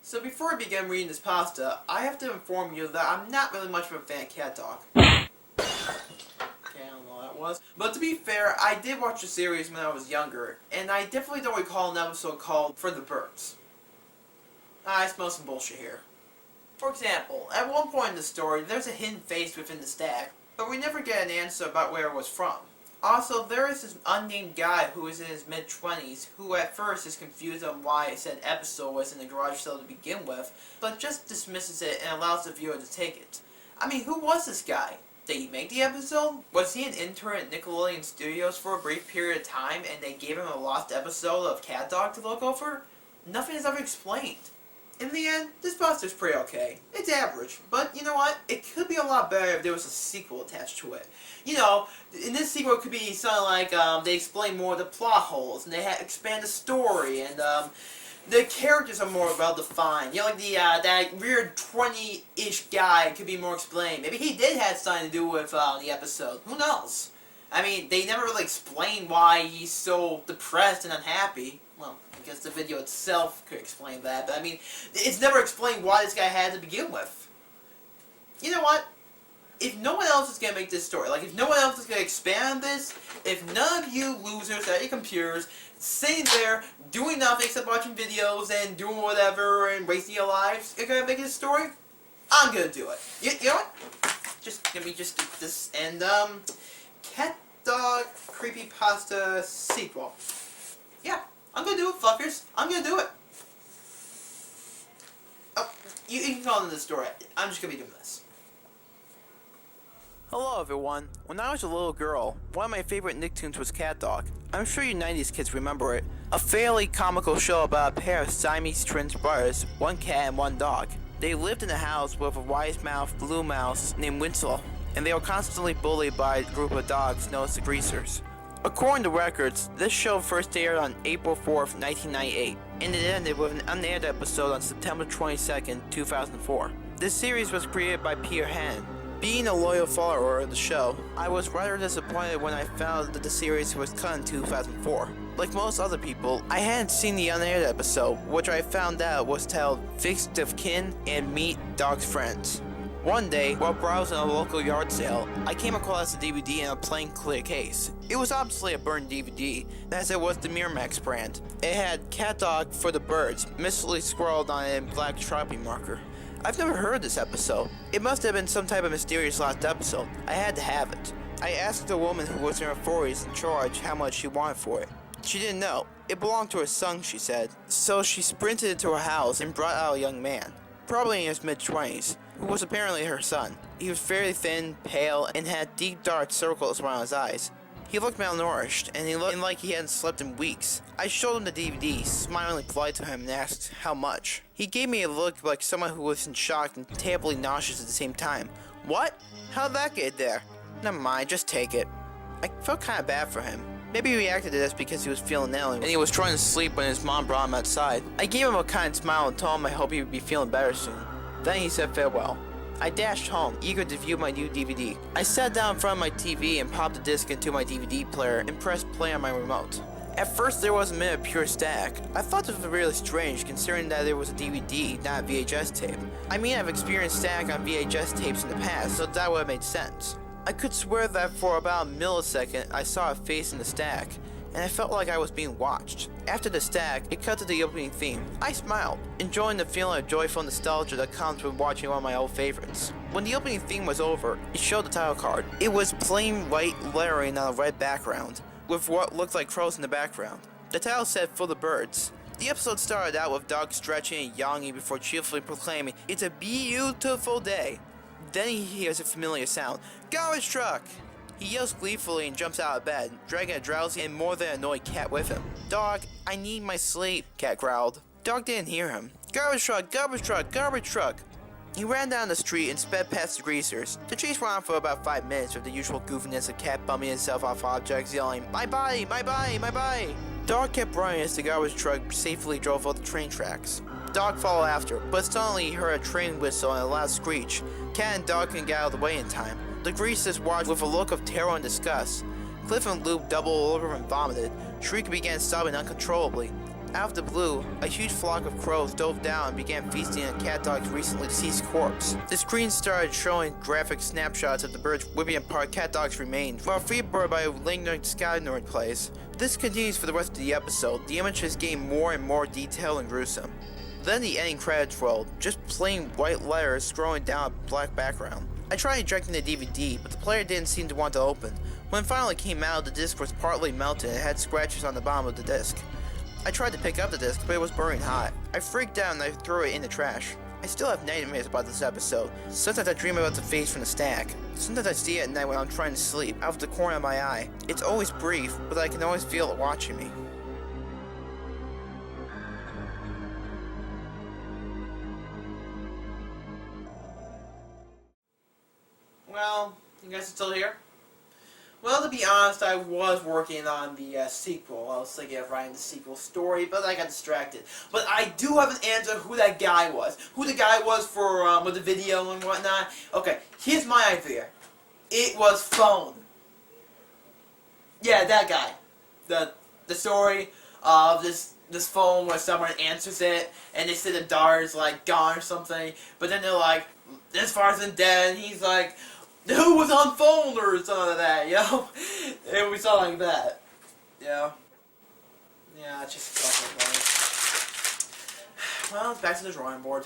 So before I begin reading this pasta, I have to inform you that I'm not really much of a fan of CatDog. Okay, I don't know what that was. But to be fair, I did watch the series when I was younger, and I definitely don't recall an episode called For the Birds. I smell some bullshit here. For example, at one point in the story, there's a hidden face within the stack, but we never get an answer about where it was from. Also, there is this unnamed guy who is in his mid-20s who at first is confused on why it said episode was in the garage sale to begin with, but just dismisses it and allows the viewer to take it. I mean, who was this guy? Did he make the episode? Was he an intern at Nickelodeon Studios for a brief period of time and they gave him a lost episode of CatDog to look over? Nothing is ever explained. In the end, this poster's pretty okay. It's average, but you know what? It could be a lot better if there was a sequel attached to it. You know, in this sequel it could be something like, they explain more of the plot holes, and they expand the story, and the characters are more well-defined. You know, like that weird 20-ish guy could be more explained. Maybe he did have something to do with the episode. Who knows? I mean, they never really explain why he's so depressed and unhappy. Well, I guess the video itself could explain that, but I mean, it's never explained why this guy had to begin with. You know what? If no one else is going to make this story, like if no one else is going to expand on this, if none of you losers at your computers sitting there doing nothing except watching videos and doing whatever and wasting your lives are going to make this story, I'm going to do it. You know what? Just give me just this and CatDog Creepypasta sequel. Yeah. I'm gonna do it, fuckers. I'm gonna do it. Oh, you can call it the story. I'm just gonna be doing this. Hello, everyone. When I was a little girl, one of my favorite Nicktoons was CatDog. I'm sure you 90s kids remember it. A fairly comical show about a pair of Siamese twin brothers, one cat and one dog. They lived in a house with a wise-mouthed blue mouse named Winslow, and they were constantly bullied by a group of dogs known as the Greasers. According to records, this show first aired on April 4th, 1998, and it ended with an unaired episode on September 22nd, 2004. This series was created by Peter Hannon. Being a loyal follower of the show, I was rather disappointed when I found that the series was cut in 2004. Like most other people, I hadn't seen the unaired episode, which I found out was titled Fixed of Kin and Meet Dog's Friends. One day, while browsing a local yard sale, I came across a DVD in a plain clear case. It was obviously a burned DVD, as it was the Miramax brand. It had CatDog For the Birds mistily scrawled on it in black Sharpie marker. I've never heard this episode. It must have been some type of mysterious lost episode. I had to have it. I asked the woman who was in her 40s in charge how much she wanted for it. She didn't know. It belonged to her son, she said. So she sprinted into her house and brought out a young man, probably in his mid-20s, who was apparently her son. He was very thin, pale, and had deep dark circles around his eyes. He looked malnourished, and he looked like he hadn't slept in weeks. I showed him the DVD, smilingly polite to him, and asked how much. He gave me a look like someone who was in shock and terribly nauseous at the same time. What? How'd that get there? Never mind, just take it. I felt kinda bad for him. Maybe he reacted to this because he was feeling ill and he was trying to sleep when his mom brought him outside. I gave him a kind smile and told him I hope he would be feeling better soon. Then he said farewell. I dashed home, eager to view my new DVD. I sat down in front of my TV and popped the disc into my DVD player and pressed play on my remote. At first there was a minute of pure static. I thought this was really strange considering that there was a DVD, not a VHS tape. I mean, I've experienced static on VHS tapes in the past, so that would have made sense. I could swear that for about a millisecond I saw a face in the stack, and I felt like I was being watched. After the stack, it cut to the opening theme. I smiled, enjoying the feeling of joyful nostalgia that comes with watching one of my old favorites. When the opening theme was over, it showed the title card. It was plain white lettering on a red background, with what looked like crows in the background. The title said For the Birds. The episode started out with Doug stretching and yawning before cheerfully proclaiming, "It's a beautiful day." Then he hears a familiar sound. Garbage truck! He yells gleefully and jumps out of bed, dragging a drowsy and more than annoyed cat with him. "Dog, I need my sleep," Cat growled. Dog didn't hear him. "Garbage truck, garbage truck, garbage truck!" He ran down the street and sped past the Greasers. The chase went on for about 5 minutes with the usual goofiness of Cat bumming himself off objects, yelling, "My body, my body, my body!" Dog kept running as the garbage truck safely drove off the train tracks. Dog followed after, but suddenly he heard a train whistle and a loud screech. Cat and Dog couldn't get out of the way in time. The Greasers watched with a look of terror and disgust. Cliff and Luke doubled over and vomited. Shriek began sobbing uncontrollably. Out of the blue, a huge flock of crows dove down and began feasting on CatDog's recently deceased corpse. The screen started showing graphic snapshots of the birds whipping apart CatDog's remains, while Free Bird by a lingering Skynord plays. This continues for the rest of the episode. The images gain more and more detailed and gruesome. Then the ending credits rolled, just plain white letters scrolling down a black background. I tried ejecting the DVD, but the player didn't seem to want to open. When it finally came out, the disc was partly melted and had scratches on the bottom of the disc. I tried to pick up the disc, but it was burning hot. I freaked out and I threw it in the trash. I still have nightmares about this episode. Sometimes I dream about the face from the stack. Sometimes I see it at night when I'm trying to sleep, out of the corner of my eye. It's always brief, but I can always feel it watching me. Well, you guys are still here? Well, to be honest, I was working on the sequel. I was thinking of writing the sequel story, but I got distracted. But I do have an answer who that guy was. Who the guy was for with the video and whatnot. Okay, here's my idea. It was Phone. Yeah, that guy. The story of this phone where someone answers it, and they say the daughter's like gone or something. But then they're like, this far's in dead, and he's like, who was on phone or something like that, you know? And we saw like that, you know? Yeah, it's just fucking funny. Well, back to the drawing board.